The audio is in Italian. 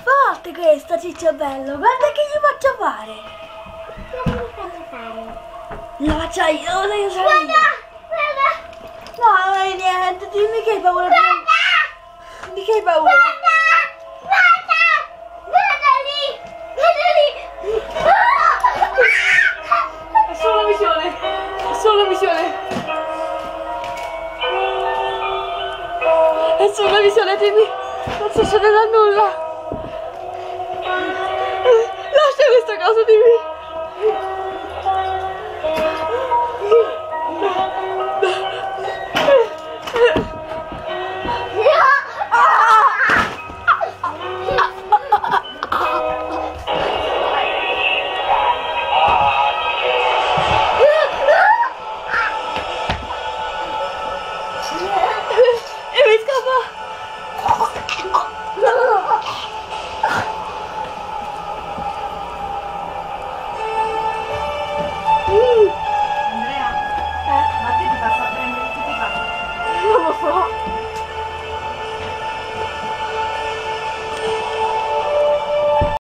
Forte questa, ciccio bello. Guarda che gli faccio fare. Cosa mi faccio fare? La faccio io, lo devo fare io. Guarda! No, non è niente. Dimmi che hai paura. Di che hai paura? Guarda lì! Guarda lì! È solo una visione. È solo una visione. È solo una visione, dimmi. Non succederà nulla. Lascia questa cosa, dimmi.